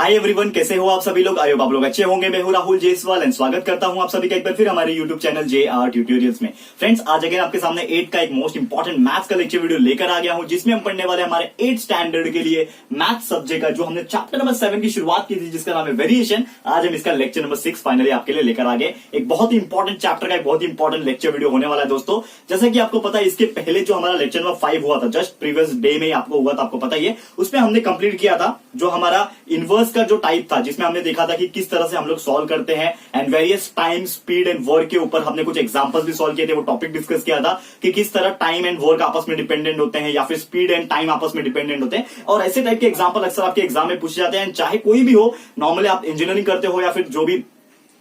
Hi everyone, कैसे हो आप सभी लोग। आई होप आप लोग अच्छे होंगे। मैं हूं राहुल जेसवाल एंड स्वागत करता हूं आप सभी का एक बार फिर हमारे यूट्यूब चैनल JR ट्यूटोरियल्स में। फ्रेंड्स, आज अगेन आपके सामने 8 का एक मोस्ट इंपॉर्टेंट मैथ्स का लेक्चर वीडियो लेकर आ गया हूं, जिसमें हम पढ़ने वाले हमारे 8 स्टैंडर्ड के लिए मैथ सब्जेक्ट का जो हमने चैप्टर नंबर 7 की शुरुआत की थी, जिसका नाम है वेरिएशन। आज हम इसका लेक्चर नंबर 6 फाइनली आपके लिए लेकर आ गए। एक बहुत ही इंपॉर्टेंट चैप्टर का एक बहुत ही इंपॉर्टेंट लेक्चर वीडियो होने वाला है दोस्तों। जैसा कि आपको पता है, इसके पहले जो हमारा लेक्चर नंबर 5 हुआ था, जस्ट प्रीवियस डे में आपको हुआ था, आपको पता ही है, उसमें हमने कंप्लीट किया था जो हमारा इनवर्स का जो टाइप था, जिसमें हमने देखा था कि किस तरह से हम लोग सॉल्व करते हैं and various time, speed and work के ऊपर हमने कुछ एग्जांपल्स भी सॉल्व किए थे। वो टॉपिक डिस्कस किया था कि किस तरह टाइम एंड वर्क आपस में डिपेंडेंट होते हैं या फिर स्पीड एंड टाइम आपस में डिपेंडेंट होते हैं। और ऐसे टाइप के एग्जांपल अक्सर आपके एग्जाम में पूछे जाते हैं, चाहे कोई भी हो, नॉर्मली आप इंजीनियरिंग करते हो या फिर जो भी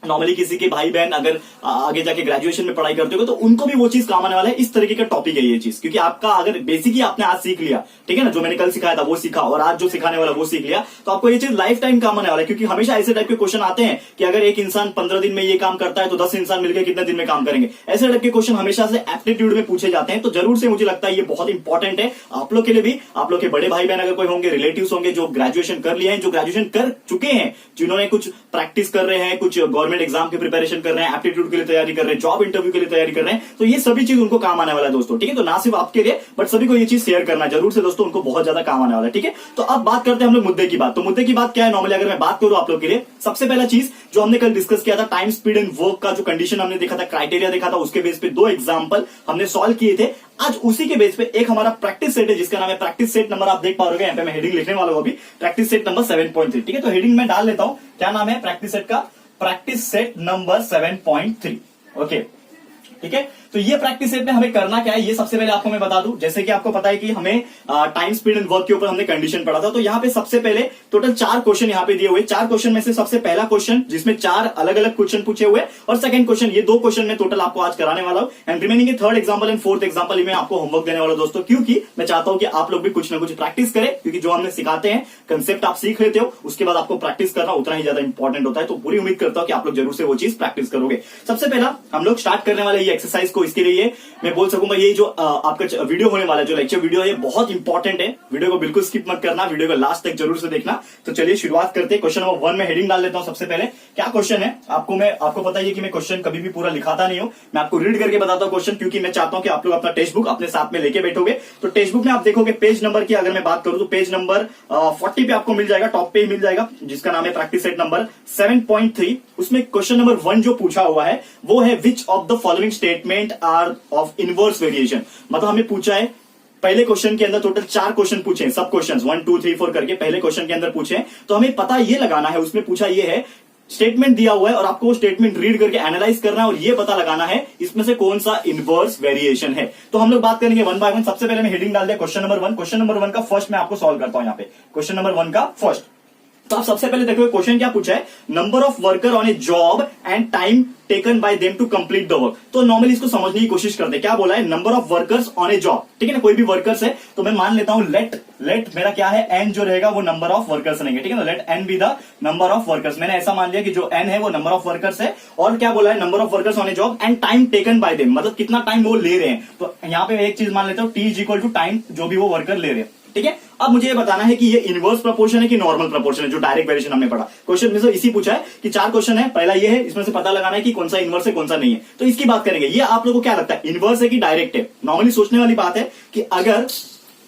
नॉर्मली किसी के भाई बहन अगर आगे जाके ग्रेजुएशन में पढ़ाई करते हो तो उनको भी वो चीज काम आने वाला है। इस तरीके का टॉपिक है ये चीज, क्योंकि आपका अगर बेसिक ही आपने आज सीख लिया, ठीक है ना, जो मैंने कल सिखाया था वो सीखा और आज जो सिखाने वाला वो सीख लिया, तो आपको ये चीज लाइफ टाइम काम आने वाला है। क्योंकि हमेशा ऐसे टाइप के क्वेश्चन आते हैं कि अगर एक इंसान 15 दिन में ये काम करता है तो 10 इंसान मिलकर कितने दिन में काम करेंगे। ऐसे टाइप के क्वेश्चन हमेशा से एप्टीट्यूड में पूछे जाते हैं। तो जरूर से मुझे लगता है ये बहुत इंपॉर्टेंट है आप लोग के लिए भी। आप लोग के बड़े भाई बहन अगर कोई होंगे, रिलेटिव्स होंगे जो ग्रेजुएशन कर लिए हैं, जो ग्रेजुएशन कर चुके हैं, जिन्होंने कुछ प्रैक्टिस कर रहे हैं, कुछ गवर्नमेंट एग्जाम की प्रिपरेशन कर रहे हैं, एप्टीट्यूड के लिए तैयारी कर रहे हैं, जॉब इंटरव्यू के लिए तैयारी कर रहे हैं, तो ये सभी चीज उनको काम आने वाला है दोस्तों। ठीक है, तो ना सिर्फ आपके लिए बट सभी को ये चीज शेयर करना जरूर से दोस्तों, उनको बहुत ज्यादा काम आने वाला है। ठीक है, तो अब बात करते हैं हम लोग मुद्दे की बात। तो मुद्दे की बात क्या है, नॉर्मली अगर मैं बात करूं आप लोग के लिए, सबसे पहला चीज जो हमने कल डिस्कस किया था, टाइम, स्पीड एंड वर्क का जो कंडीशन हमने देखा था, क्राइटेरिया देखा था, उसके बेस पे 2 एग्जांपल हमने सॉल्व किए थे। आज उसी के बेस पे एक हमारा प्रैक्टिस सेट है, जिसका नाम है प्रैक्टिस सेट नंबर, आप देख पाओगे यहाँ पे मैं हेडिंग लिखने वाला हूं अभी, प्रैक्टिस सेट नंबर 7.3। ठीक है, तो हेडिंग में डाल लेता हूं, क्या नाम है प्रैक्टिस सेट का, प्रैक्टिस सेट नंबर 7.3। ओके, ठीक है, तो ये प्रैक्टिस सेट में हमें करना क्या है, ये सबसे पहले आपको मैं बता दूं। जैसे कि आपको पता है कि हमें टाइम, स्पीड एंड वर्क के ऊपर हमने कंडीशन पढ़ा था, तो यहाँ पे सबसे पहले टोटल 4 क्वेश्चन यहाँ पे दिए हुए। 4 क्वेश्चन में से सबसे पहला क्वेश्चन, जिसमें 4 अलग अलग क्वेश्चन पूछे हुए, और सेकंड क्वेश्चन, ये 2 क्वेश्चन में टोटल आपको आज कराने वाला हूं। And remaining third example and fourth example में आपको होमवर्क देने वाला दोस्तों, क्योंकि मैं चाहता हूं कि आप लोग भी कुछ ना कुछ प्रैक्टिस करें, क्योंकि जो हमने सिखाते हैं कंसेप्ट आप सीख लेते हो, उसके बाद आपको प्रैक्टिस करना उतना ही ज्यादा इंपॉर्टेंट होता है। तो पूरी उम्मीद करता हूं कि आप लोग जरूर से वो चीज प्रैक्टिस करोगे। सबसे पहला हम लोग स्टार्ट करने वाले ये एक्सरसाइज को, इसके लिए मैं बोल सकूंगा ये जो आपका वीडियो होने वाला है, जो लेक्चर वीडियो है, ये बहुत इंपॉर्टेंट है। वीडियो को बिल्कुल स्किप मत करना, वीडियो को लास्ट तक जरूर से देखना। तो चलिए शुरुआत करते हैं। क्वेश्चन नंबर 1 में हेडिंग डाल लेता हूं। सबसे पहले क्या क्वेश्चन है, आपको पता है कि मैं क्वेश्चन कभी भी पूरा लिखाता नहीं हूं, मैं आपको रीड करके बताता हूं क्वेश्चन, क्योंकि मैं चाहता हूं कि आप लोग अपना टेक्स्ट बुक अपने साथ में लेके बैठोगे। तो टेक्स्ट बुक में आप देखोगे पेज नंबर की अगर मैं बात करूं तो पेज नंबर 40 पे आपको मिल जाएगा, टॉप पे ही मिल जाएगा, जिसका नाम है प्रैक्टिस सेट नंबर 7.3। उसमें क्वेश्चन नंबर 1 जो पूछा हुआ है वो है, which of the following statement are of inverse variation. मतलब हमें पूछा है, पहले क्वेश्चन के अंदर टोटल 4 क्वेश्चन पूछे, सब क्वेश्चन 1 2 3 4 करके पहले क्वेश्चन के अंदर पूछे, तो हमें पता ये लगाना है, उसमें पूछा ये है, स्टेटमेंट दिया हुआ है और आपको वो स्टेटमेंट रीड करके एनालाइज करना है और ये पता लगाना है इसमें से कौन सा इनवर्स वेरिएशन है। तो हम लोग बात करेंगे 1 बाय 1। सबसे पहले मैं हेडिंग डाल दिया क्वेश्चन नंबर 1। क्वेश्चन नंबर 1 का फर्स्ट मैं आपको सॉल्व करता हूं यहाँ पे, क्वेश्चन नंबर 1 का फर्स्ट। तो आप सबसे पहले देखो क्वेश्चन क्या पूछा है, number of worker on a job and time taken by them to complete the work. तो नॉर्मली इसको समझने की कोशिश करते हैं, क्या बोला है, number of workers on a job. ठीक है ना, कोई भी वर्कर्स है तो मैं मान लेता हूं लेट मेरा क्या है, एन जो रहेगा वो नंबर ऑफ वर्कर्स रहेंगे। ठीक है ना, let N be the number of workers. मैंने ऐसा मान लिया कि जो एन है वो नंबर ऑफ वर्कर्स है, और क्या बोला है, number of workers on a job and time taken by them, मतलब कितना टाइम वो ले रहे हैं। तो यहां पे एक चीज मान लेता हूं, T is equal to time जो भी वो वर्कर ले रहे हैं। ठीक है, अब मुझे ये बताना है कि ये इनवर्स प्रपोर्शन है कि नॉर्मल प्रपोर्शन है, जो डायरेक्ट वेरिएशन हमने पढ़ा। क्वेश्चन में से इसी पूछा है कि 4 क्वेश्चन है, पहला ये है, इसमें से पता लगाना है कि कौन सा इनवर्स है कौन सा नहीं है। तो इसकी बात करेंगे, ये आप लोगों को क्या लगता है, इनवर्स है कि डायरेक्ट है। नॉर्मली सोचने वाली बात है कि अगर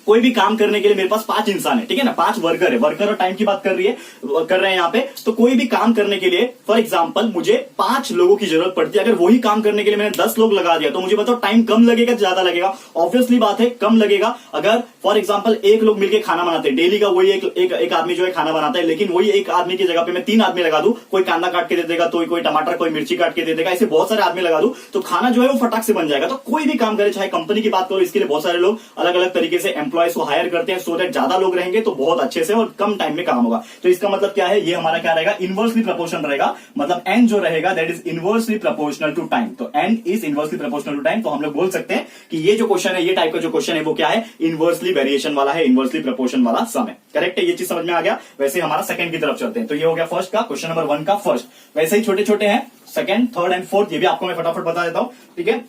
कोई भी काम करने के लिए मेरे पास 5 इंसान है, ठीक है ना, 5 वर्कर है, वर्कर और टाइम की बात कर रहे हैं यहाँ पे, तो कोई भी काम करने के लिए फॉर एग्जांपल मुझे 5 लोगों की जरूरत पड़ती है। अगर वही काम करने के लिए मैंने 10 लोग लगा दिया तो मुझे बताओ टाइम कम लगेगा ज्यादा लगेगा? ऑब्वियसली बात है कम लगेगा। अगर फॉर एग्जांपल 1 लोग मिलकर खाना बनाते हैं, डेली का वही एक आदमी जो है खाना बनाता है, लेकिन वही एक आदमी की जगह पे मैं 3 आदमी लगा दूं, कोई कांदा काट के दे देगा, तो कोई टमाटर, कोई मिर्ची काट के दे देगा, ऐसे बहुत सारे आदमी लगा दूं तो खाना जो है वो फटाक से बन जाएगा। तो कोई भी काम करे, चाहे कंपनी की बात करो, इसके लिए बहुत सारे लोग अलग अलग तरीके से एम्प्लॉयज को हायर करते हैं, सो दैट ज्यादा लोग रहेंगे तो बहुत अच्छे से और कम टाइम में काम होगा। तो इसका मतलब क्या है, ये हमारा क्या रहेगा, इनवर्सली प्रोपोर्शनल रहेगा। मतलब एन जो रहेगा that is inversely proportional to time. तो N is inversely proportional to time. तो हम लोग बोल सकते हैं कि ये जो क्वेश्चन है, ये टाइप का जो क्वेश्चन है वो क्या है, इनवर्सली वेरिएशन वाला है, इनवर्सली प्रोपोर्शन वाला सम है। करेक्ट है, ये चीज समझ में आ गया। वैसे हमारा सेकंड की तरफ चलते हैं। तो ये हो गया फर्स्ट का, क्वेश्चन नंबर 1 का फर्स्ट। वैसे ही छोटे छोटे हैं सेकंड, थर्ड एंड फोर्थ, ये भी आपको मैं फटाफट बता देता हूं। ठीक है,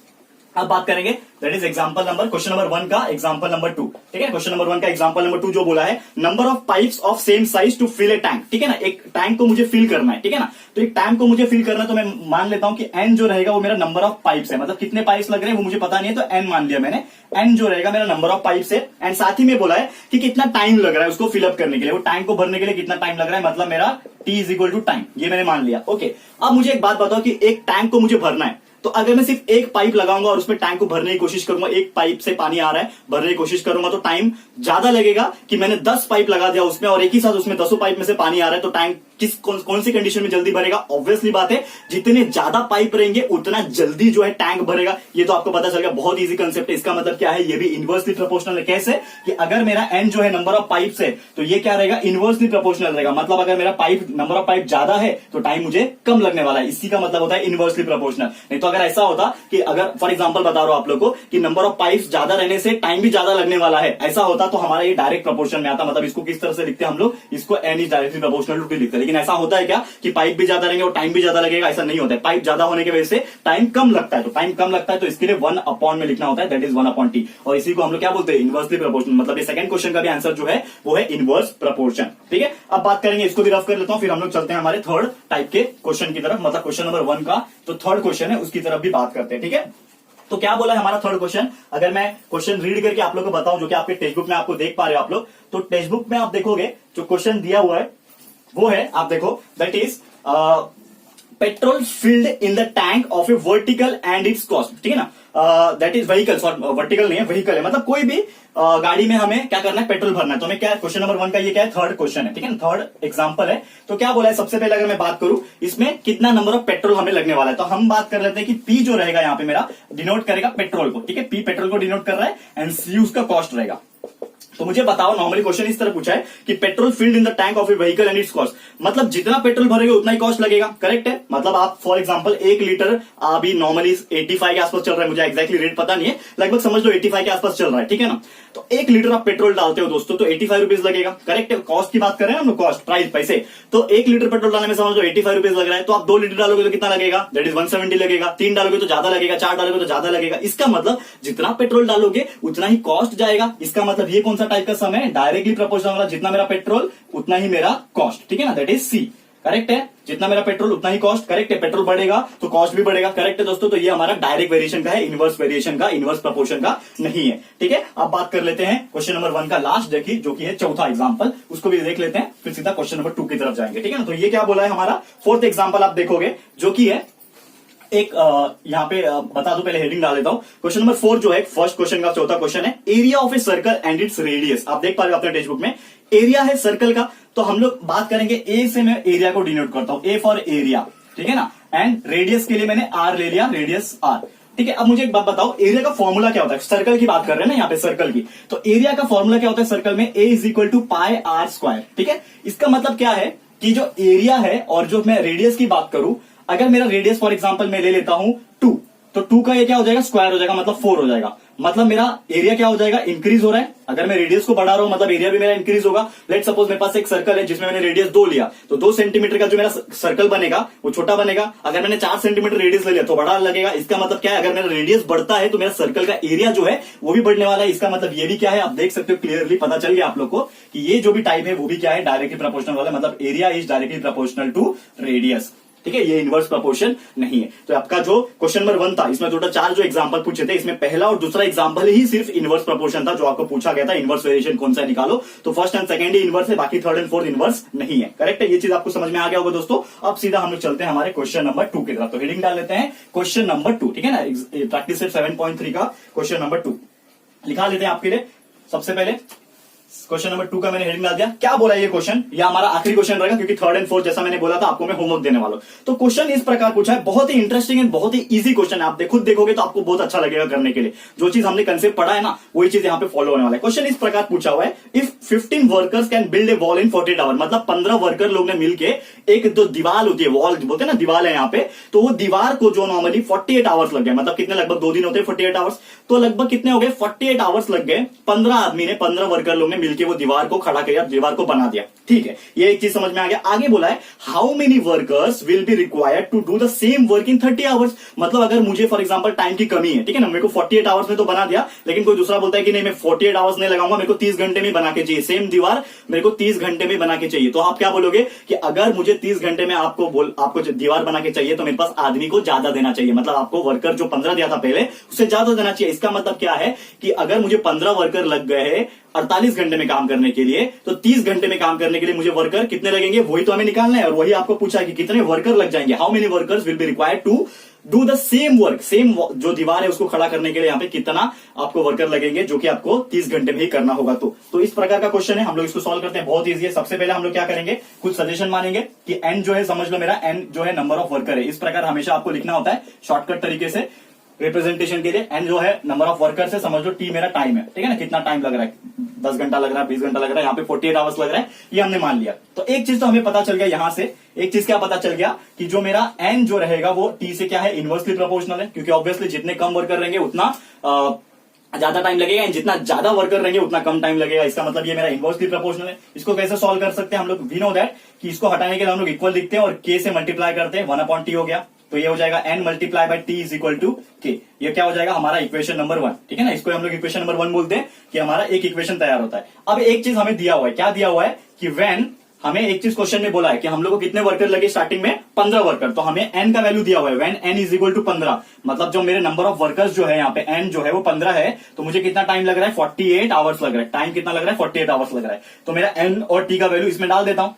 अब बात करेंगे that is example number question number 1 का एग्जांपल नंबर 2। ठीक है, क्वेश्चन नंबर 1 का एग्जांपल नंबर 2 जो बोला है number of pipes of same size to fill a tank. ठीक है ना, एक टैंक को मुझे फिल करना है। ठीक है ना, तो एक टैंक को मुझे फिल करना है तो मैं मान लेता हूं कि एन जो रहेगा वो मेरा नंबर ऑफ पाइप्स है, मतलब कितने पाइप्स लग रहे हैं वो मुझे पता नहीं है तो एन मान लिया मैंने। एन जो रहेगा मेरा नंबर ऑफ पाइप्स है एंड साथ ही में बोला है कि कितना टाइम लग रहा है उसको फिलअप करने के लिए, वो टैंक को भरने के लिए कितना टाइम लग रहा है, मतलब मेरा T is equal to time, ये मैंने मान लिया। ओके, अब मुझे एक बात बताओ कि एक टैंक को मुझे भरना है तो अगर मैं सिर्फ एक पाइप लगाऊंगा और उसमें टैंक को भरने की कोशिश करूंगा, एक पाइप से पानी आ रहा है भरने की कोशिश करूंगा तो टाइम ज्यादा लगेगा कि मैंने 10 पाइप लगा दिया उसमें और एक ही साथ उसमें 10 पाइप में से पानी आ रहा है तो टैंक कौन सी कंडीशन में जल्दी भरेगा? ऑब्वियसली बात है जितने ज्यादा पाइप रहेंगे उतना जल्दी जो है टैंक भरेगा। ये तो आपको पता चल गया, बहुत इजी कंसेप्ट है। इसका मतलब क्या है, ये भी इनवर्सली प्रोपोर्शनल है। कैसे कि अगर मेरा एन जो है नंबर ऑफ पाइप्स है तो ये क्या रहेगा, इनवर्सली प्रोपोर्शनल रहेगा। मतलब अगर मेरा पाइप नंबर ऑफ पाइप ज्यादा है तो टाइम मुझे कम लगने वाला है, इसी का मतलब होता है इनवर्सली प्रोपोर्शनल। नहीं तो अगर ऐसा होता कि अगर फॉर एग्जाम्पल बता रहा हूं आप लोग को कि नंबर ऑफ पाइप्स ज्यादा रहने से टाइम भी ज्यादा लगने वाला है, ऐसा होता तो हमारा ये डायरेक्ट प्रोपोर्शन में आता। मतलब इसको किस तरह से लिखते हैं हम लोग, इसको N is directly proportional to T लिखते हैं। लेकिन ऐसा होता है क्या कि पाइप भी ज्यादा रहेंगे और टाइम भी ज्यादा लगेगा? ऐसा नहीं होता है। पाइप ज्यादा होने की वजह से टाइम कम लगता है, तो टाइम कम लगता है तो इसके लिए 1 में लिखना होता है, दैट इज 1/t। और इसी को हम लोग क्या बोलते हैं, इनवर्सली प्रोपोर्शनल। मतलब ये सेकंड क्वेश्चन का भी आंसर जो है वो है इनवर्स प्रोपोर्शन। ठीक है, अब बात करेंगे, इसको भी रफ कर लेता हूं, फिर हम लोग चलते हैं हमारे थर्ड टाइप के क्वेश्चन की तरफ, मतलब क्वेश्चन नंबर 1 का जो थर्ड क्वेश्चन है उसकी तरफ भी बात करते हैं। ठीक है, तो क्या बोला है हमारा थर्ड क्वेश्चन, अगर मैं क्वेश्चन रीड करके आप लोग को बताऊं जो कि आपके टेक्स्ट बुक में आपको देख पा रहे हो आप लोग, तो टेक्स्ट बुक में आप देखोगे जो क्वेश्चन दिया हुआ है वो है, आप देखो that is petrol filled in the tank of A vertical and it's cost. ठीक है ना, that is vehicle, sorry vertical नहीं है व्हीकल है, मतलब कोई भी गाड़ी में हमें क्या करना है, पेट्रोल भरना है। तो हमें क्या है, क्वेश्चन नंबर 1 का ये क्या है, थर्ड क्वेश्चन है। ठीक है ना, थर्ड एग्जांपल है। तो क्या बोला है, सबसे पहले अगर मैं बात करूं इसमें कितना नंबर ऑफ पेट्रोल हमें लगने वाला है, तो हम बात कर लेते हैं कि पी जो रहेगा यहाँ पे मेरा डिनोट करेगा पेट्रोल को। ठीक है, पी पेट्रोल को डिनोट कर रहा है एंड सी उसका कॉस्ट रहेगा। तो मुझे बताओ, नॉर्मली क्वेश्चन इस तरह पूछा है कि petrol filled in the tank of A vehicle and it's cost, मतलब जितना पेट्रोल भरेगा उतना ही कॉस्ट लगेगा। करेक्ट है, मतलब आप फॉर एग्जांपल 1 लीटर अभी नॉर्मली 85 के आसपास चल रहा है, मुझे एक्जैक्टली रेट पता नहीं है, लगभग समझ लो 85 के आसपास चल रहा है। ठीक है ना, तो 1 लीटर आप पेट्रोल डालते हो दोस्तों तो 85 रुपीज लगेगा। करेक्ट है, कॉस्ट की बात कर रहे हैं हम लोग, कॉस्ट प्राइस पैसे। तो 1 लीटर पेट्रोल डालने में समझ लो 85 रुपीज लग रहा है, तो आप 2 लीटर डालोगे तो कितना लगेगा, दैट इज 170 लगेगा। 3 डालोगे तो ज्यादा लगेगा, 4 डालोगे तो ज्यादा लगेगा। इसका मतलब जितना पेट्रोल डालोगे उतना ही कॉस्ट जाएगा। इसका मतलब ये कौन सा टाइप का सम है, डायरेक्टली प्रोपोर्शनल वाला, जितना मेरा पेट्रोल उतना ही मेरा कॉस्ट। ठीक है ना, दैट इज सी। करेक्ट है, जितना मेरा पेट्रोल उतना ही कॉस्ट। करेक्ट है, पेट्रोल बढ़ेगा तो कॉस्ट भी बढ़ेगा। करेक्ट है दोस्तों, तो ये हमारा डायरेक्ट वेरिएशन का है, इनवर्स वेरिएशन का, इनवर्स प्रोपोर्शन का नहीं है। ठीक है, अब बात कर लेते हैं क्वेश्चन नंबर 1 का लास्ट, देखिए जो कि है चौथा एग्जांपल, उसको भी देख लेते हैं, फिर सीधा क्वेश्चन नंबर 2 की तरफ जाएंगे। ठीक है ना, तो ये क्या बोला है हमारा फोर्थ एग्जांपल, आप देखोगे जो कि है एक यहाँ पे बता दो, पहले हेडिंग डाल देता हूं। क्वेश्चन नंबर 4 जो है फर्स्ट क्वेश्चन का चौथा क्वेश्चन है, area of a circle and its radius. आप देख पा रहे हो अपने टेक्स्ट बुक में एरिया है सर्कल का, तो हम लोग बात करेंगे ए से, मैं एरिया को डिनोट करता हूं, ए फॉर एरिया। ठीक है ना, एंड रेडियस के लिए मैंने आर ले लिया, रेडियस आर। ठीक है, अब मुझे एक बात बताओ, एरिया का फॉर्मूला क्या होता है, सर्कल की बात कर रहे हैं ना यहाँ पे, सर्कल की, तो एरिया का फॉर्मूला क्या होता है सर्कल में, A is equal to pi R square. ठीक है, इसका मतलब क्या है कि जो एरिया है और जो मैं रेडियस की बात करूं, अगर मेरा रेडियस फॉर एग्जांपल मैं ले लेता हूं 2, तो 2 का ये क्या हो जाएगा, स्क्वायर हो जाएगा, मतलब 4 हो जाएगा। मतलब मेरा एरिया क्या हो जाएगा, इंक्रीज हो रहा है। अगर मैं रेडियस को बढ़ा रहा हूं मतलब एरिया भी मेरा इंक्रीज होगा। लेट सपोज मेरे पास एक सर्कल है जिसमें मैंने रेडियस 2 लिया, तो 2 सेंटीमीटर का जो मेरा सर्कल बनेगा वो छोटा बनेगा। अगर मैंने 4 सेंटीमीटर रेडियस ले लिया तो बड़ा लगेगा। इसका मतलब क्या है, अगर मेरा रेडियस बढ़ता है तो मेरा सर्कल का एरिया जो है वो भी बढ़ने वाला है। इसका मतलब ये भी क्या है, आप देख सकते हो क्लियरली, पता चल गया आप लोग को कि ये जो भी टाइप है वो भी क्या है, डायरेक्टली प्रोपोर्शनल वाला, मतलब area is directly proportional to radius. ठीक है, ये इनवर्स प्रोपोर्शन नहीं है। तो आपका जो क्वेश्चन नंबर 1 था, इसमें टोटल 4 जो एग्जांपल पूछे थे, इसमें पहला और दूसरा एग्जांपल ही सिर्फ इनवर्स प्रोपोर्शन था, जो आपको पूछा गया था इनवर्स वेरिएशन कौन सा निकालो, तो first and second he inverse है, बाकी थर्ड एंड फोर्थ इनवर्स नहीं है। करेक्ट है, ये चीज आपको समझ में आ गया होगा दोस्तों। अब सीधा हम लोग चलते हैं हमारे क्वेश्चन नंबर 2 की तरफ। तो हेडिंग डाल लेते हैं क्वेश्चन नंबर 2। ठीक है ना, प्रैक्टिस सेट 7.3 का क्वेश्चन नंबर 2 लिखा लेते हैं आपके लिए। सबसे पहले क्वेश्चन नंबर 2 का मैंने हेडिंग डाल दिया। क्या बोला ये क्वेश्चन, ये हमारा आखिरी क्वेश्चन रहेगा, क्योंकि थर्ड एंड फोर्थ जैसा मैंने बोला था आपको मैं होमवर्क देने वाला हूं। तो क्वेश्चन इस प्रकार पूछा है, बहुत ही इंटरेस्टिंग एंड बहुत ही इजी क्वेश्चन है। आप खुद देखोगे तो आपको बहुत अच्छा लगेगा करने के लिए। जो चीज हमने कंसेप्ट पढ़ा है ना, वही चीज यहाँ पे फॉलो होने वाला है। क्वेश्चन इस प्रकार पूछा हुआ है, if 15 workers can build a wall in 48 hour, मतलब 15 वर्कर लोग ने मिलके एक जो दीवार होती है, वॉल बोलते हैं ना, दीवार है यहाँ पे, तो वो दीवार को जो नॉर्मली 48 आवर्स लग गए, मतलब कितने, लगभग 2 दिन होते हैं 48 आवर्स, तो लगभग कितने हो गए 48 आवर्स लग गए। 15 आदमी ने, 15 वर्कर लोग ने मिलकर वो दीवार को खड़ा किया, दीवार को बना दिया। ठीक है, ये एक चीज समझ में आ गया। आगे बोला है how many workers will be required to do the same work in 30 hours. मतलब अगर मुझे फॉर एग्जांपल टाइम की कमी है, ठीक है ना, मेरे को 48 आवर्स में तो बना दिया, लेकिन कोई दूसरा बोलता है कि नहीं मैं 48 आवर्स नहीं लगाऊंगा, मेरे को 30 घंटे में बना के चाहिए, सेम दीवार मेरे को 30 घंटे में बना के चाहिए। तो आप क्या बोलोगे कि अगर मुझे 30 घंटे में आपको दीवार बना के चाहिए तो मेरे पास आदमी को ज्यादा देना चाहिए। मतलब आपको वर्कर जो 15 दिया था पहले उससे ज्यादा देना चाहिए। इसका मतलब क्या है कि अगर मुझे 15 वर्कर लग गए 48 घंटे में काम करने के लिए, तो 30 घंटे में काम करने के लिए मुझे वर्कर कितने लगेंगे, वही तो हमें निकालना है। और वही आपको पूछा कि कितने वर्कर लग जाएंगे, how many workers will be required to do the same work. Same जो दीवार है उसको खड़ा करने के लिए यहाँ पे कितना आपको वर्कर लगेंगे, जो कि आपको 30 घंटे में ही करना होगा। तो इस प्रकार का क्वेश्चन है, हम लोग इसको सॉल्व करते हैं, बहुत ईजी है। सबसे पहले हम लोग क्या करेंगे, कुछ सजेशन मानेंगे कि एन जो है, समझ लो मेरा एन जो है नंबर ऑफ वर्कर है। इस प्रकार हमेशा आपको लिखना होता है शॉर्टकट तरीके से रिप्रेजेंटेशन के लिए। एन जो है नंबर ऑफ वर्कर्स है, समझ लो टी मेरा टाइम है, ठीक है ना, कितना टाइम लग रहा है, 10 घंटा लग रहा है, 20 घंटा लग रहा है, यहाँ पे 48 आवर्स लग रहा है, ये हमने मान लिया। तो एक चीज तो हमें पता चल गया यहां से, एक चीज क्या पता चल गया कि जो मेरा एन जो रहेगा वो टी से क्या है, इनवर्सली प्रोपोर्शनल है, क्योंकि ऑब्वियसली जितने कम वर्कर रहेंगे उतना ज्यादा टाइम लगेगा, जितना ज्यादा वर्कर रहेंगे उतना कम टाइम लगेगा। इसका मतलब ये मेरा इनवर्सली प्रोपोर्शनल है। इसको कैसे सॉल्व कर सकते हैं हम लोग, वी नो दैट कि इसको हटाने के लिए हम लोग इक्वल लिखते हैं और के से मल्टीप्लाई करते हैं, 1/t हो गया। तो ये हो जाएगा n multiply by t is equal to K. ये क्या हो जाएगा, हमारा इक्वेशन नंबर 1, ठीक है ना। इसको हम लोग इक्वेशन नंबर 1 बोलते हैं कि हमारा एक इक्वेशन तैयार होता है। अब एक चीज हमें दिया हुआ है, क्या दिया हुआ है कि व्हेन, हमें एक चीज क्वेश्चन में बोला है कि हम लोग को कितने वर्कर लगे स्टार्टिंग में, 15 वर्कर। तो हमें n का वैल्यू दिया हुआ है, when n is equal to 15, मतलब जो मेरे नंबर ऑफ वर्कर्स जो है यहाँ पे n जो है वो 15 है, तो मुझे कितना टाइम लग रहा है, 48 आवर्स लग रहा है। टाइम कितना लग रहा है, 48 आवर्स लग रहा है। तो मेरा n और t का वैल्यू इसमें डाल देता हूं,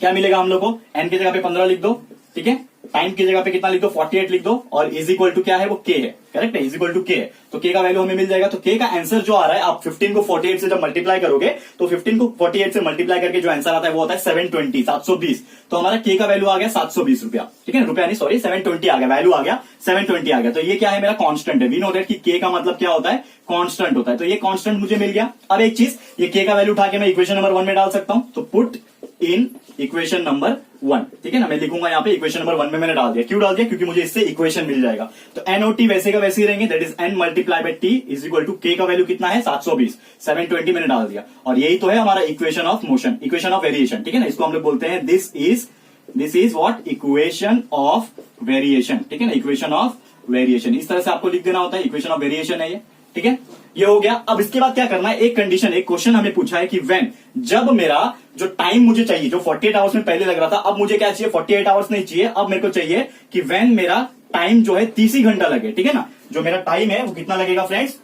क्या मिलेगा हम लोग को, n की जगह पे 15 लिख दो, ठीक है, टाइम की जगह पे कितना लिख दो, 48 लिख दो, और इज इक्वल टू क्या है, वो के है, करेक्ट है, इज इक्वल टू के है। तो के का वैल्यू हमें मिल जाएगा। तो के का आंसर जो आ रहा है, आप 15 को 48 से जब मल्टीप्लाई करोगे तो 15 को 48 से मल्टीप्लाई करके जो आंसर आता है वो होता है 720, 720। तो हमारा के का वैल्यू आ गया 720 रुपया, ठीक है, रुपया नहीं सॉरी, 720 आ गया, वैल्यू आ गया 720 आ गया। तो ये क्या है, मेरा कांस्टेंट है। वी नो दैट कि के का मतलब क्या होता है, कांस्टेंट होता है। तो ये कांस्टेंट मुझे मिल गया। अब एक चीज, ये के का वैल्यू उठा के मैं इक्वेशन नंबर 1 में डाल सकता हूं। तो पुट इन इक्वेशन नंबर 1, ठीक है ना, मैं लिखूंगा यहाँ पे इक्वेशन नंबर 1 में मैंने डाल दिया। क्यों डाल दिया, क्योंकि मुझे इससे इक्वेशन मिल जाएगा। तो एन और टी वैसे का वैसे ही रहेंगे, that is N multiply by T is equal to K का वैल्यू कितना है, 720, 720 मैंने डाल दिया। और यही तो है हमारा equation of motion, equation of variation, ठीक है ना। इसको हम लोग बोलते हैं this is what, equation of variation, ठीक है ना, इक्वेशन ऑफ वेरिएशन। इस तरह से आपको लिख देना होता है, इक्वेशन ऑफ वेरिएशन है ये, ठीक है, ये हो गया। अब इसके बाद क्या करना है, एक कंडीशन, एक क्वेश्चन हमें पूछा है कि व्हेन, जब मेरा जो टाइम मुझे चाहिए, जो 48 आवर्स में पहले लग रहा था, अब मुझे क्या चाहिए, 48 आवर्स नहीं चाहिए, अब मेरे को चाहिए कि व्हेन मेरा टाइम जो है 30 ही घंटा लगे, ठीक है ना। जो मेरा टाइम है वो कितना लगेगा फ्रेंड्स,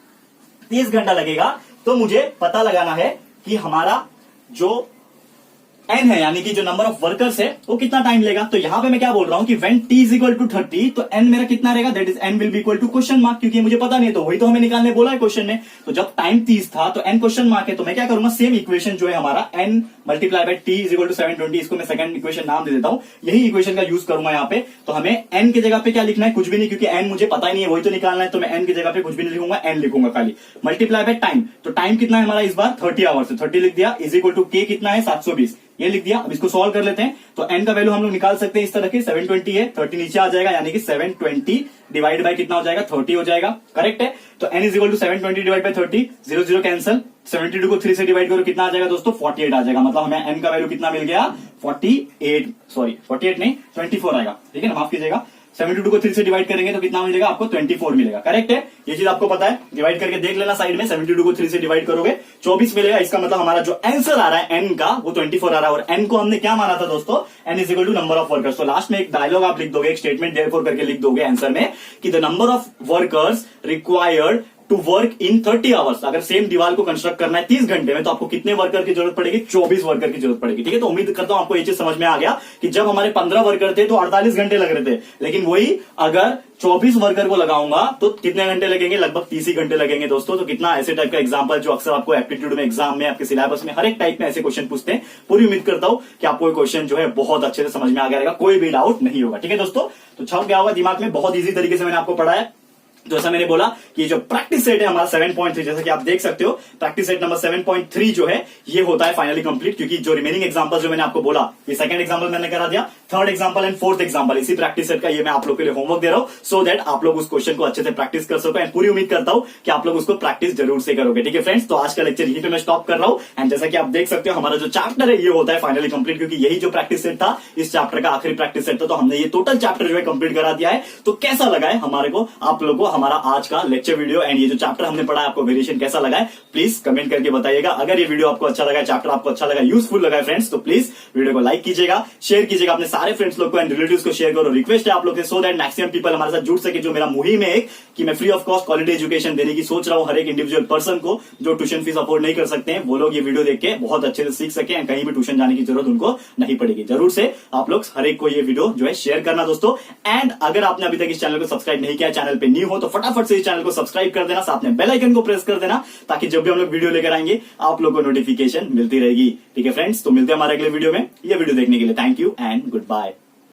30 घंटा लगेगा। तो मुझे पता लगाना है कि हमारा जो n है, यानी कि जो नंबर ऑफ वर्कर्स है वो कितना टाइम लेगा। तो यहां पे मैं क्या बोल रहा हूं कि when t is equal to 30, तो n मेरा कितना रहेगा, that is n will be equal to question mark, क्योंकि मुझे पता नहीं है, तो वही तो हमें निकालने बोला है क्वेश्चन में। तो जब टाइम 30 था तो n क्वेश्चन मार्क है, तो मैं क्या करूंगा, सेम इक्वेशन जो है हमारा n multiply by t is equal to 720, इसको मैं सेकंड इक्वेशन नाम दे देता हूं, यही इक्वेशन का यूज करूंगा यहाँ पे। तो हमें n की जगह पे क्या लिखना है, कुछ भी नहीं, क्योंकि n मुझे पता ही नहीं है, वही तो निकालना है। तो मैं n की जगह पे कुछ भी नहीं लिखूंगा, n लिखूंगा खाली, मल्टीप्लाई बाय टाइम। तो टाइम कितना है हमारा इस बार, 30 आवर्स है, 30 लिख दिया, इज इक्वल टू के कितना है, 720, ये लिख दिया। अब इसको सॉल्व कर लेते हैं। तो n का वैल्यू हम लोग निकाल सकते हैं इस तरह के, 720 है, 30 नीचे आ जाएगा, यानी कि 720 डिवाइड बाय कितना हो जाएगा, 30 हो जाएगा, करेक्ट है। तो n is equal to 720 divide by 30, 0 0 cancel, 72 को 3 से डिवाइड करो, कितना आ जाएगा दोस्तों, 48 आ जाएगा। मतलब हमें n का वैल्यू कितना मिल गया, 48 नहीं 24 आएगा, ठीक है ना, माफ कीजिएगा। 72 को 3 से डिवाइड करेंगे तो कितना मिलेगा आपको, 24 मिलेगा, करेक्ट है। ये चीज आपको पता है, डिवाइड करके देख लेना साइड में, 72 को 3 से डिवाइड करोगे 24 मिलेगा। इसका मतलब हमारा जो आंसर आ रहा है n का, वो 24 आ रहा है। और n को हमने क्या माना था दोस्तों, n is equal to number of workers. तो लास्ट में एक डायलॉग आप लिख दोगे, एक स्टेटमेंट देयरफॉर करके लिख दोगे आंसर में कि the number of workers required to work in 30 hours. अगर सेम दीवार को कंस्ट्रक्ट करना है 30 घंटे में, तो आपको कितने वर्कर की जरूरत पड़ेगी, 24 वर्कर की जरूरत पड़ेगी, ठीक है। तो उम्मीद करता हूं आपको ये चीज समझ में आ गया कि जब हमारे 15 वर्कर थे तो 48 घंटे लग रहे थे, लेकिन वही अगर 24 वर्कर को लगाऊंगा तो कितने घंटे लगेंगे, लगभग 30 ही घंटे लगेंगे दोस्तों। तो कितना ऐसे टाइप का एग्जाम्पल जो अक्सर आपको एप्टीट्यूड में, एग्जाम में, आपके सिलेबस में हर एक टाइप में ऐसे क्वेश्चन पूछते हैं। पूरी उम्मीद करता हूं कि आपको ये क्वेश्चन जो है बहुत अच्छे से समझ में आ गया रहेगा, कोई भी डाउट नहीं होगा, ठीक है दोस्तों। तो छप गया होगा दिमाग में, बहुत ईजी तरीके से मैंने आपको पढ़ाया। जैसा मैंने बोला कि ये जो प्रैक्टिस सेट है हमारा 7.3, जैसा कि आप देख सकते हो, प्रैक्टिस सेट नंबर 7.3 जो है ये होता है फाइनली कंप्लीट, क्योंकि जो रिमेनिंग एग्जांपल्स जो मैंने आपको बोला, ये सेकंड एग्जांपल मैंने करा दिया, third example and fourth example इसी प्रैक्टिस सेट का ये मैं आप लोग के लिए होमवर्क दे रहा हूं, सो दैट आप लोग उस क्वेश्चन को अच्छे से प्रैक्टिस कर सको। एंड पूरी उम्मीद करता हूं कि आप लोग उसको प्रैक्टिस जरूर से करोगे। ठीक है फ्रेंड्स, तो आज का लेक्चर यहीं पे मैं स्टॉप कर रहा हूं। एंड जैसा कि आप देख सकते हो हमारा जो चैप्टर है ये होता है फाइनली कंप्लीट, क्योंकि यही जो प्रैक्टिस सेट था इस चैप्टर का आखिरी प्रैक्टिस सेट था, तो हमने ये टोटल चैप्टर जो है कंप्लीट करा दिया है। तो कैसा लगा है हमारे को आप लोगों को हमारा आज का लेक्चर वीडियो एंड ये जो चैप्टर हमने पढ़ा है, आपको वेरिएशन कैसा लगा है प्लीज कमेंट करके बताइएगा। अगर ये वीडियो आपको अच्छा लगा है, चैप्टर आपको अच्छा लगा, यूजफुल लगा है फ्रेंड्स, तो प्लीज वीडियो को लाइक कीजिएगा, शेयर कीजिएगा अपने सारे फ्रेंड्स लोग को एंड रिलेटिव्स को शेयर करो। रिक्वेस्ट है आप लोग से, सो दैट मैक्सिमम पीपल हमारे साथ जुड़ सके। जो मेरा मुहिम है कि मैं free of cost quality education देने की सोच रहा हूं हर एक इंडिविजुअल पर्सन को जो ट्यूशन फीस अफोर्ड नहीं कर सकते हैं, वो लोग ये वीडियो देख के बहुत अच्छे से सीख सके एंड कहीं भी ट्यूशन जाने की जरूरत उनको नहीं पड़ेगी। जरूर से आप लोग हर एक को ये वीडियो जो है शेयर करना दोस्तों। एंड अगर आपने अभी तक इस चैनल को सब्सक्राइब नहीं किया, चैनल पे न्यू हो तो फटाफट से इस चैनल को सब्सक्राइब कर देना, साथ में बेल आइकन को प्रेस कर देना, ताकि जब भी हम लोग वीडियो लेकर आएंगे आप लोग को नोटिफिकेशन मिलती रहेगी। ठीक है फ्रेंड्स, तो मिलते हैं हमारे अगले वीडियो में। ये वीडियो देखने के लिए thank you and good bye.